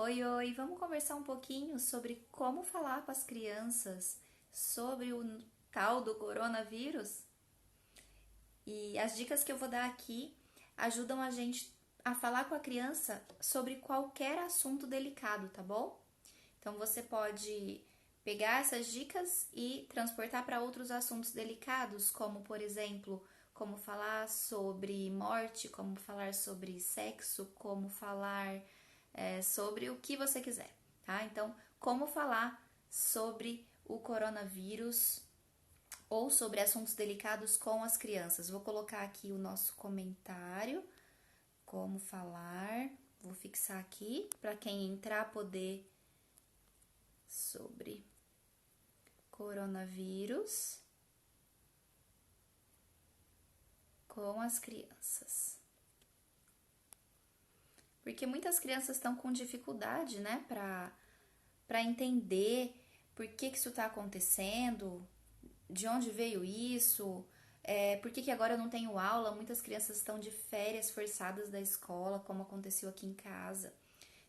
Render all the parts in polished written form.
Oi, oi, vamos conversar um pouquinho sobre como falar com as crianças sobre o tal do coronavírus? E as dicas que eu vou dar aqui ajudam a gente a falar com a criança sobre qualquer assunto delicado, tá bom? Então você pode pegar essas dicas e transportar para outros assuntos delicados, como por exemplo, como falar sobre morte, como falar sobre sexo, como falar sobre o que você quiser, tá? Então, como falar sobre o coronavírus ou sobre assuntos delicados com as crianças. Vou colocar aqui o nosso comentário, como falar. Vou fixar aqui para quem entrar poder sobre coronavírus com as crianças. Porque muitas crianças estão com dificuldade, né, para entender por que isso está acontecendo, de onde veio isso, por que agora eu não tenho aula, muitas crianças estão de férias forçadas da escola, como aconteceu aqui em casa.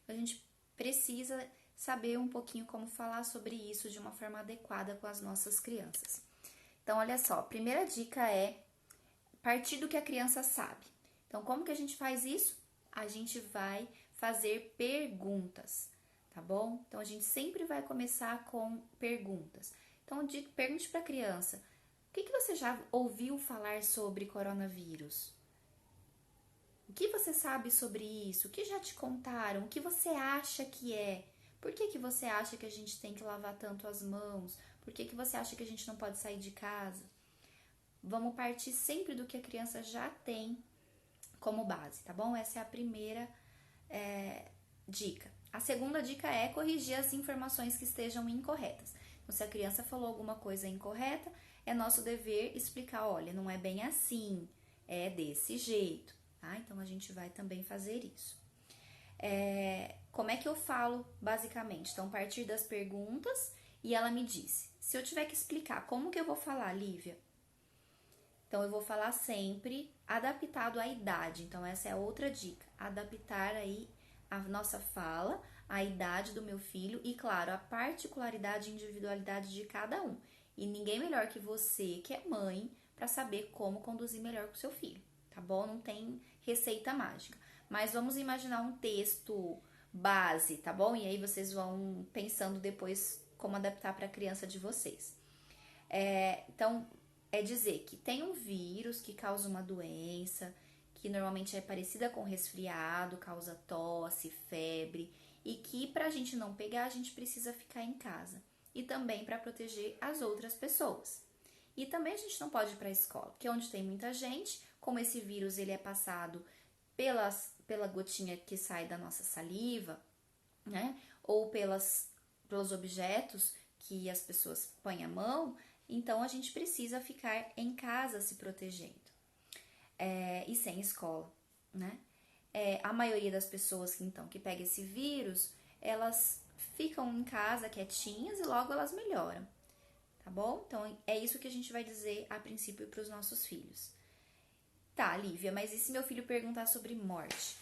A gente precisa saber um pouquinho como falar sobre isso de uma forma adequada com as nossas crianças. Então, olha só, a primeira dica é partir do que a criança sabe. Então, como que a gente faz isso? A gente vai fazer perguntas, tá bom? Então, a gente sempre vai começar com perguntas. Então, pergunte para a criança: o que você já ouviu falar sobre coronavírus? O que você sabe sobre isso? O que já te contaram? O que você acha que é? Por que você acha que a gente tem que lavar tanto as mãos? Por que você acha que a gente não pode sair de casa? Vamos partir sempre do que a criança já tem como base, tá bom? Essa é a primeira dica. A segunda dica é corrigir as informações que estejam incorretas. Então, se a criança falou alguma coisa incorreta, é nosso dever explicar: olha, não é bem assim, é desse jeito, tá? Então, a gente vai também fazer isso. Como é que eu falo, basicamente? Então, a partir das perguntas, e ela me disse: se eu tiver que explicar como que eu vou falar, Lívia? Então, eu vou falar sempre adaptado à idade. Então, essa é outra dica. Adaptar aí a nossa fala à idade do meu filho e, claro, a particularidade e individualidade de cada um. E ninguém melhor que você, que é mãe, para saber como conduzir melhor com o seu filho, tá bom? Não tem receita mágica. Mas vamos imaginar um texto base, tá bom? E aí vocês vão pensando depois como adaptar para a criança de vocês. Então, é dizer que tem um vírus que causa uma doença, que normalmente é parecida com resfriado, causa tosse, febre, e que para a gente não pegar, a gente precisa ficar em casa. E também para proteger as outras pessoas. E também a gente não pode ir para a escola, porque onde tem muita gente, como esse vírus ele é passado pela gotinha que sai da nossa saliva, né? Ou pelos objetos que as pessoas põem a mão, então a gente precisa ficar em casa se protegendo e sem escola, né? A maioria das pessoas então que pega esse vírus, elas ficam em casa quietinhas e logo elas melhoram, tá bom? Então é isso que a gente vai dizer a princípio para os nossos filhos. Tá, Lívia, mas e se meu filho perguntar sobre morte?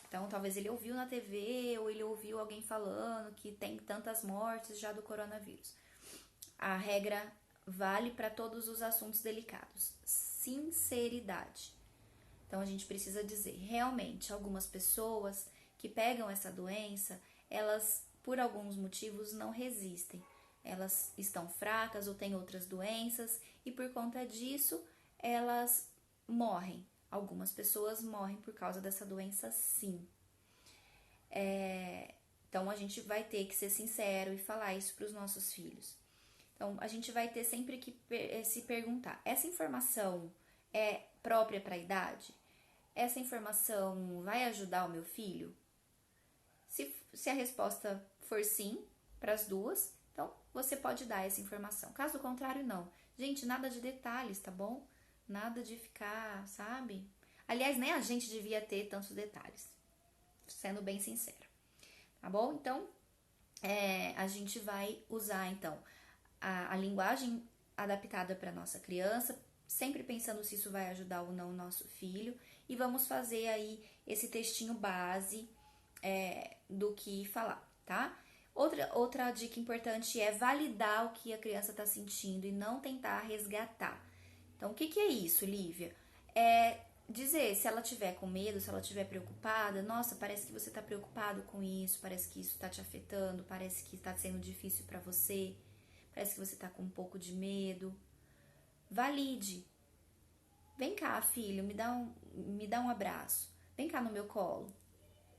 Então, talvez ele ouviu na TV ou ele ouviu alguém falando que tem tantas mortes já do coronavírus. A regra vale para todos os assuntos delicados. Sinceridade. Então, a gente precisa dizer, realmente, algumas pessoas que pegam essa doença, elas, por alguns motivos, não resistem. Elas estão fracas ou têm outras doenças e, por conta disso, elas morrem. Algumas pessoas morrem por causa dessa doença, sim. Então, a gente vai ter que ser sincero e falar isso para os nossos filhos. Então, a gente vai ter sempre que se perguntar: essa informação é própria para a idade? Essa informação vai ajudar o meu filho? Se a resposta for sim, para as duas, então você pode dar essa informação. Caso contrário, não. Gente, nada de detalhes, tá bom? Nada de ficar, sabe? Aliás, nem a gente devia ter tantos detalhes, sendo bem sincero, tá bom? Então, a gente vai usar, então, a linguagem adaptada para nossa criança, sempre pensando se isso vai ajudar ou não o nosso filho, e vamos fazer aí esse textinho base do que falar, tá? Outra dica importante é validar o que a criança está sentindo e não tentar resgatar. Então, o que é isso, Lívia? É dizer, se ela tiver com medo, se ela estiver preocupada, nossa, parece que você está preocupado com isso, parece que isso está te afetando, parece que está sendo difícil para você, parece que você está com um pouco de medo. Valide. Vem cá, filho, me dá um abraço. Vem cá no meu colo.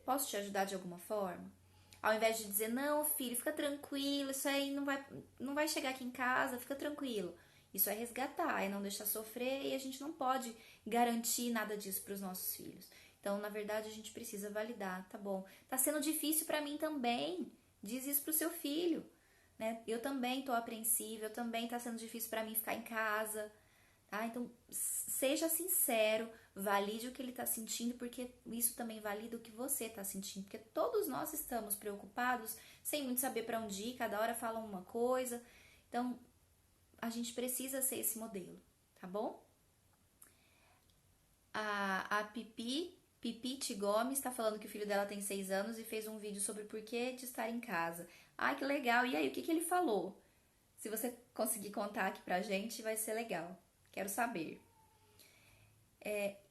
Posso te ajudar de alguma forma? Ao invés de dizer, não, filho, fica tranquilo, isso aí não vai chegar aqui em casa, fica tranquilo. Isso é resgatar, é não deixar sofrer e a gente não pode garantir nada disso para os nossos filhos. Então, na verdade, a gente precisa validar, tá bom? Tá sendo difícil para mim também. Diz isso pro seu filho, né? Eu também tô apreensiva, eu também tá sendo difícil para mim ficar em casa. Tá? Então, seja sincero, valide o que ele está sentindo, porque isso também valida o que você está sentindo. Porque todos nós estamos preocupados, sem muito saber para onde ir, cada hora falam uma coisa. Então, a gente precisa ser esse modelo, tá bom? A Pipite Gomes está falando que o filho dela tem 6 anos e fez um vídeo sobre o porquê de estar em casa. Ai, que legal! E aí, o que ele falou? Se você conseguir contar aqui pra gente, vai ser legal. Quero saber.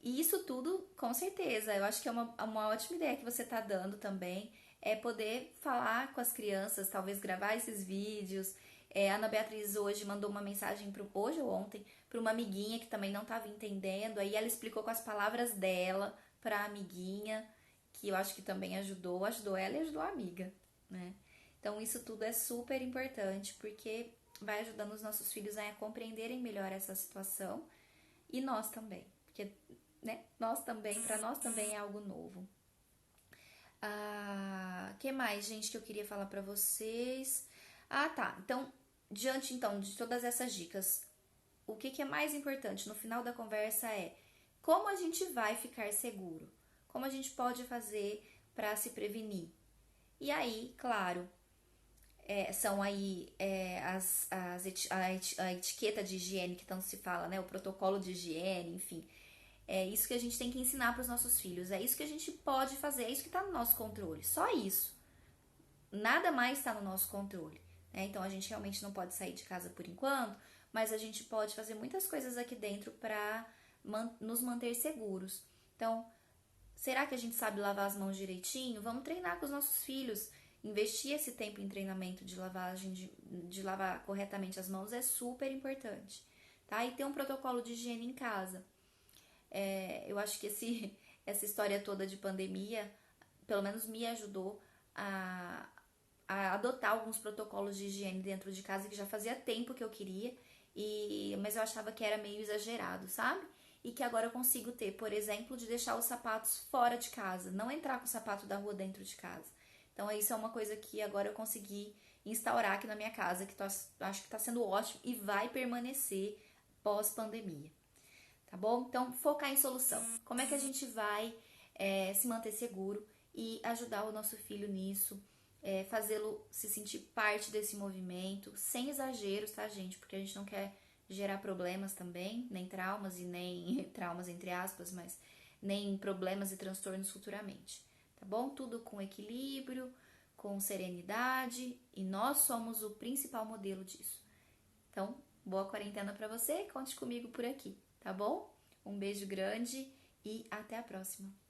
E isso tudo, com certeza, eu acho que é uma ótima ideia que você tá dando também, é poder falar com as crianças, talvez gravar esses vídeos. A Ana Beatriz hoje mandou uma mensagem, hoje ou ontem, para uma amiguinha que também não estava entendendo, aí ela explicou com as palavras dela para a amiguinha, que eu acho que também ajudou ela e ajudou a amiga, né? Então isso tudo é super importante, porque vai ajudando os nossos filhos a compreenderem melhor essa situação e nós também, porque, né, para nós também é algo novo. Que mais, gente, que eu queria falar pra vocês? Tá. Então, diante então de todas essas dicas, o que é mais importante no final da conversa é como a gente vai ficar seguro? Como a gente pode fazer para se prevenir? E aí, claro, são aí a etiqueta de higiene que tanto se fala, né? O protocolo de higiene, enfim. É isso que a gente tem que ensinar para os nossos filhos. É isso que a gente pode fazer, é isso que está no nosso controle. Só isso. Nada mais está no nosso controle. Né? Então a gente realmente não pode sair de casa por enquanto, mas a gente pode fazer muitas coisas aqui dentro para nos manter seguros. Então, será que a gente sabe lavar as mãos direitinho? Vamos treinar com os nossos filhos. Investir esse tempo em treinamento de lavagem, de lavar corretamente as mãos é super importante. Tá? E ter um protocolo de higiene em casa. Eu acho que essa história toda de pandemia, pelo menos me ajudou a adotar alguns protocolos de higiene dentro de casa que já fazia tempo que eu queria, mas eu achava que era meio exagerado, sabe? E que agora eu consigo ter, por exemplo, de deixar os sapatos fora de casa, não entrar com o sapato da rua dentro de casa. Então isso é uma coisa que agora eu consegui instaurar aqui na minha casa, que acho que está sendo ótimo e vai permanecer pós-pandemia. Tá bom? Então, focar em solução. Como é que a gente vai se manter seguro e ajudar o nosso filho nisso, fazê-lo se sentir parte desse movimento, sem exageros, tá, gente? Porque a gente não quer gerar problemas também, nem traumas e nem traumas entre aspas, mas nem problemas e transtornos futuramente, tá bom? Tudo com equilíbrio, com serenidade, e nós somos o principal modelo disso. Então, boa quarentena pra você, conte comigo por aqui, tá bom? Um beijo grande e até a próxima!